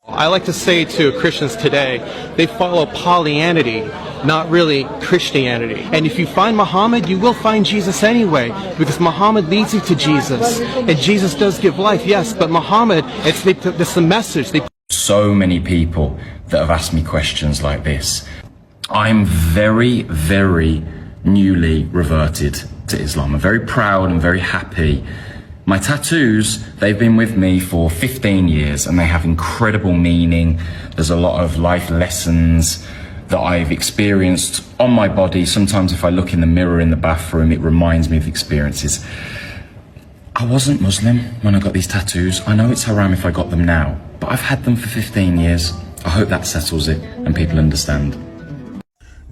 I like to say to Christians today, they follow Pollyanity, not really Christianity. And if you find Muhammad, you will find Jesus anyway, because Muhammad leads you to Jesus. And Jesus does give life, yes, but Muhammad, it's the message. So many people that have asked me questions like this. I'm very, very newly reverted to Islam. I'm very proud and very happy. My tattoos, they've been with me for 15 years and they have incredible meaning. There's a lot of life lessons that I've experienced on my body. Sometimes if I look in the mirror in the bathroom, it reminds me of experiences. I wasn't Muslim when I got these tattoos. I know it's haram if I got them now, but I've had them for 15 years. I hope that settles it and people understand.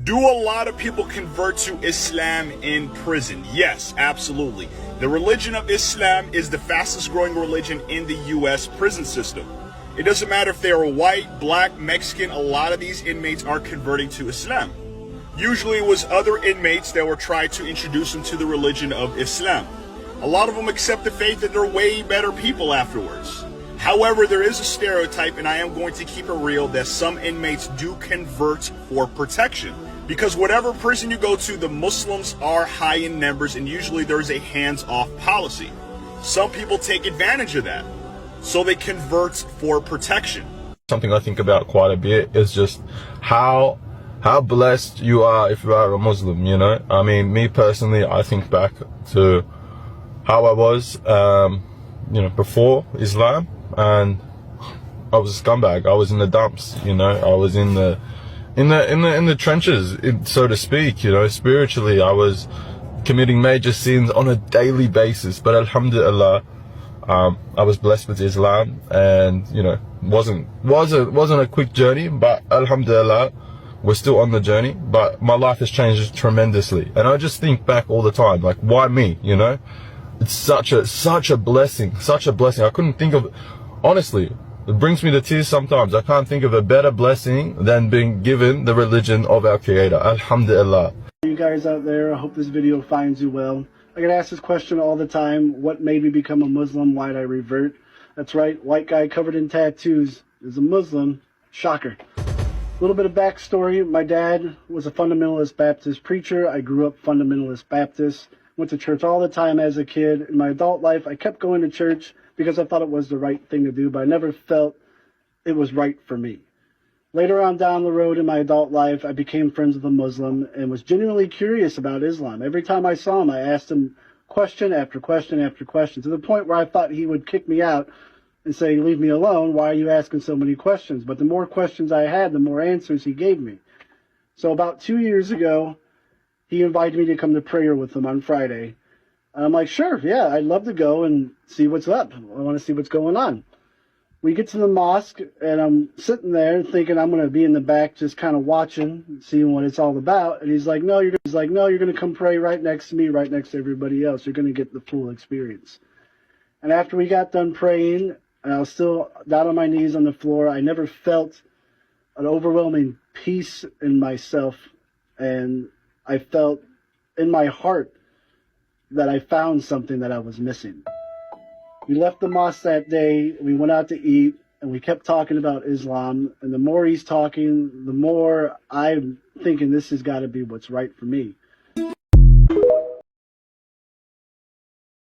Do a lot of people convert to Islam in prison? Yes, absolutely. The religion of Islam is the fastest growing religion in the US prison system. It doesn't matter if they are white, black, Mexican, a lot of these inmates are converting to Islam. Usually it was other inmates that were trying to introduce them to the religion of Islam. A lot of them accept the faith that they're way better people afterwards. However, there is a stereotype, and I am going to keep it real, that some inmates do convert for protection. Because whatever prison you go to, the Muslims are high in numbers, and usually there's a hands-off policy. Some people take advantage of that, so they convert for protection. Something I think about quite a bit is just how blessed you are if you are a Muslim, you know? I mean, me personally, I think back to how I was, before Islam, and I was a scumbag. I was in the dumps, you know? I was in the trenches, so to speak, you know. Spiritually, I was committing major sins on a daily basis, but alhamdulillah, I was blessed with Islam, and you know, wasn't a quick journey, but alhamdulillah, we're still on the journey. But my life has changed tremendously, and I just think back all the time, like, why me, you know? It's such a blessing, I couldn't think of, honestly, it brings me to tears sometimes. I can't think of a better blessing than being given the religion of our Creator. Alhamdulillah. You guys out there, I hope this video finds you well. I get asked this question all the time. What made me become a Muslim? Why did I revert? That's right, white guy covered in tattoos is a Muslim. Shocker. A little bit of backstory. My dad was a fundamentalist Baptist preacher. I grew up fundamentalist Baptist. Went to church all the time as a kid. In my adult life, I kept going to church because I thought it was the right thing to do, but I never felt it was right for me. Later on down the road in my adult life, I became friends with a Muslim and was genuinely curious about Islam. Every time I saw him, I asked him question after question after question, to the point where I thought he would kick me out and say, "Leave me alone, why are you asking so many questions?" But the more questions I had, the more answers he gave me. So about 2 years ago, he invited me to come to prayer with him on Friday. And I'm like, sure, yeah, I'd love to go and see what's up. I want to see what's going on. We get to the mosque, and I'm sitting there thinking I'm going to be in the back just kind of watching, seeing what it's all about. And he's like, no, you're going to come pray right next to me, right next to everybody else. You're going to get the full experience. And after we got done praying, and I was still down on my knees on the floor, I never felt an overwhelming peace in myself. And I felt in my heart that I found something that I was missing. We left the mosque that day, we went out to eat, and we kept talking about Islam. And the more he's talking, the more I'm thinking this has got to be what's right for me.